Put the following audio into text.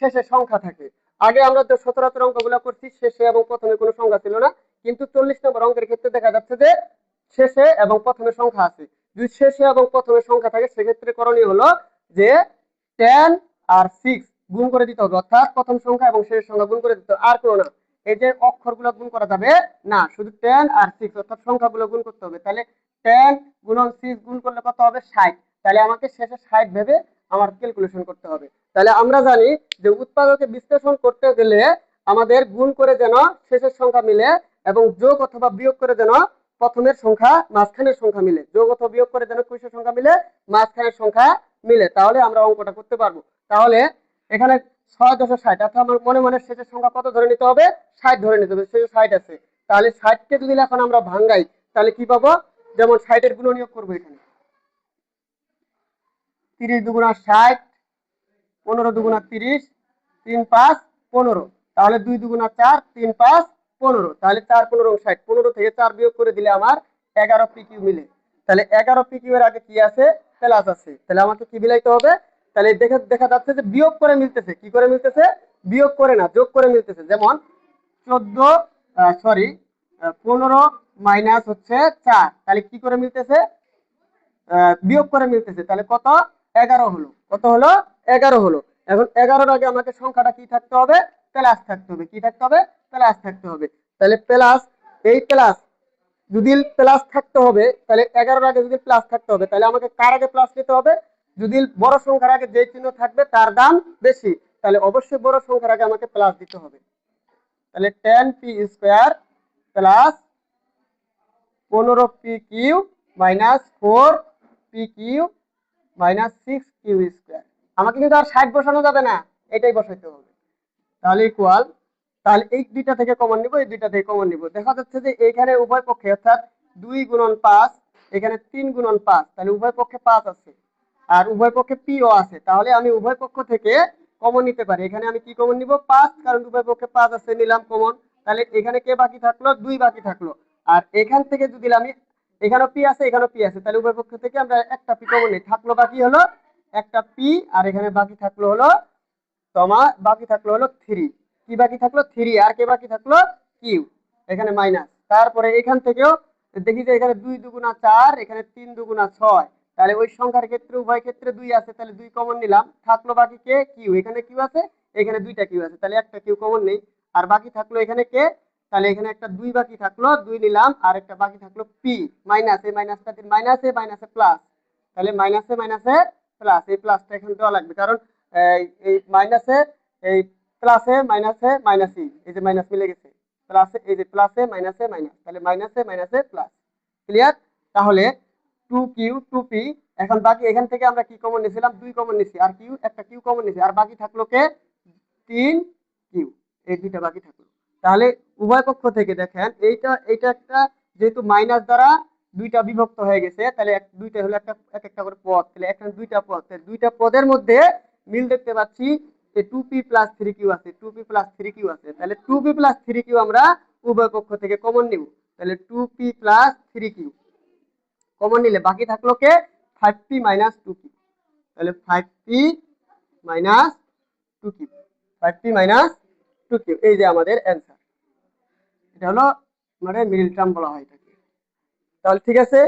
শেষে সংখ্যা থাকে। আগে আমরা যে সচরাচর অঙ্কগুলো করছি শেষে এবং প্রথমে কোনো সংখ্যা ছিল না, কিন্তু 40 নম্বর অঙ্কের ক্ষেত্রে দেখা যাচ্ছে যে শেষে এবং প্রথমে সংখ্যা আছে। যদি শেষে এবং প্রথমে সংখ্যা থাকে সেক্ষেত্রে করণীয় হলো যে 10 আর 6 গুণ করে দিতে হবে, অর্থাৎ প্রথম সংখ্যা এবং শেষের সংখ্যা গুণ করে দিতে হবে, আর কোনো না। এই যে অক্ষরগুলো গুণ করা যাবে না, শুধু 10 আর 6 অর্থাৎ সংখ্যাগুলো গুণ করতে হবে। তাহলে 10 গুণন 6 গুণ করলে কত হবে? 60। তাহলে আমাকে শেষে 60 ভেবে আমার ক্যালকুলেশন করতে হবে। তাহলে আমরা জানি যে উৎপাদকে বিশ্লেষণ করতে গেলে আমাদের গুণ করে যেন শেষের সংখ্যা মিলে এবং যোগ অথবা বিয়োগ করে যেন প্রথমের সংখ্যা মাঝখানের সংখ্যা মিলে, যোগ অথবা বিয়োগ করে যেন কিসের সংখ্যা মিলে? মাঝখানের সংখ্যা মিলে, তাহলে আমরা অঙ্কটা করতে পারবো। তাহলে এখানে 6×60 অর্থাৎ আমার মনে মনে শেষের সংখ্যা কত ধরে নিতে হবে? 60 ধরে নিতে হবে। শেষে 60 আছে, তাহলে 60 কে যদি এখন আমরা ভাঙাই তাহলে কি পাবো? যেমন 60 এর গুণনীয়ক করবো এখানে 30 দুগুণা 60, 15 দুগুণা 30, 3 5 15, তাহলে 2 দুগুণা 4, 3 5 15, তাহলে 4 15 60, 15 থেকে 4 বিয়োগ করে দিলে আমার 11 পিকিউ মিলে। তাহলে 11 পিকিউ এর আগে কি আছে? প্লাস আছে, তাহলে আমাকে কি মিলাইতে হবে? তাহলে দেখা যাচ্ছে যে বিয়োগ করে মিলতেছে। কি করে মিলতেছে? বিয়োগ করে না, যোগ করে মিলতেছে। যেমন 15 মাইনাস হচ্ছে 4, তাহলে কি করে মিলতেছে? বিয়োগ করে মিলতেছে। তাহলে কত? 11 হলো। কত হলো? 11 হলো। এখন 11-র আগে আমাকে সংখ্যাটা কি থাকতে হবে? প্লাস থাকতে হবে। কি থাকতে হবে? প্লাস থাকতে হবে। তাহলে প্লাস, এই প্লাস যদি প্লাস থাকতে হবে, তাহলে 11-র আগে যদি প্লাস থাকতে হবে, তাহলে আমাকে কার আগে প্লাস নিতে হবে? যদি বড় সংখ্যার আগে যে চিহ্ন থাকবে তার দাম বেশি, তাহলে অবশ্যই বড় সংখ্যার আগে আমাকে প্লাস দিতে হবে। তাহলে 10p² plus 15p³ minus 4p³ minus 6q²। আমাকে কিন্তু আর 60 বসানো যাবে না, এটাই বসাইতে হবে। তাহলে ইকুয়াল, তাহলে এই দুইটা থেকে কমন নিব, এই দুইটা থেকে কমন নিব। দেখা যাচ্ছে যে এখানে উভয় পক্ষে অর্থাৎ 2 গুণন 5, এখানে 3 গুণন 5, তাহলে উভয় পক্ষে 5 আছে আর উভয় পক্ষে p ও আছে। তাহলে আমি উভয় পক্ষ থেকে কমন নিতে পারি। এখানে আমি কি কমন নিব? 5, কারণ উভয় পক্ষে 5 আছে, নিলাম কমন। তাহলে এখানে কে বাকি থাকলো? 2 বাকি থাকলো। আর এখান থেকে যদি আমি, এখানেও p আছে এখানেও p আছে, তাহলে উভয় পক্ষ থেকে আমরা একটা p কমন নিই, থাকলো বাকি হলো একটা p, আর এখানে বাকি থাকলো হলো তোমার বাকি থাকলো হলো 3। কি বাকি থাকলো? 3। আর কে বাকি থাকলো? কিউ, এখানে মাইনাস। তারপরে এখান থেকেও দেখি যে এখানে 2 দুগুণা 4, এখানে 3 দুগুণা 6, তাহলে ওই সংখ্যার ক্ষেত্রে উভয় ক্ষেত্রে 2 আছে, তাহলে 2 কমন নিলাম, থাকলো বাকি কে? কিউ। এখানে কিউ আছে, এখানে দুইটা কিউ আছে, তাহলে একটা কিউ কমন নেই। আর বাকি থাকলো এখানে কে? তাহলে এখানে একটা 2 বাকি থাকলো, 2 নিলাম, আর একটা বাকি থাকলো পি। মাইনাস, এই মাইনাসটা মাইনাসে মাইনাসে প্লাস, তাহলে মাইনাসে মাইনাসে প্লাস, এই প্লাসটা এখানে দেওয়া লাগবে, কারণ এই মাইনাসে এই প্লাসে মাইনাসে মাইনাসই, এই যে মাইনাস মিলে গেছে, প্লাসে এই যে প্লাসে মাইনাসে মাইনাস, তাহলে মাইনাসে মাইনাসে প্লাস। ক্লিয়ার? তাহলে 2q 2p, এখন বাকি এখান থেকে আমরা কি কমন নিয়েছিলাম? 2 কমন নিয়েছি, আর কিউ একটা কিউ কমন নিয়েছি, আর বাকি থাকলো কে? 3q, এই দুইটা বাকি থাকলো। তাহলে উভয় পক্ষ থেকে দেখেন এইটা এইটা একটা, যেহেতু মাইনাস দ্বারা দুইটা বিভক্ত হয়ে গেছে, তাহলে দুইটা হলো একটা এক একটা করে পদ, তাহলে এখানে দুইটা পদ, দুইটা পদের মধ্যে মিল দেখতে পাচ্ছি যে 2p + 3q আছে, 2p + 3q আছে। তাহলে 2p + 3q আমরা উভয় পক্ষ থেকে কমন নিব। তাহলে 2p + 3q কমন নিলে বাকি থাকলো কে? 5p - 2q, তাহলে 5p - 2q, 5p - 2q, এই যে আমাদের অ্যান্সার। এটা হলো মানে মিডল টার্ম বলা হয় এটাকে। তাহলে ঠিক আছে।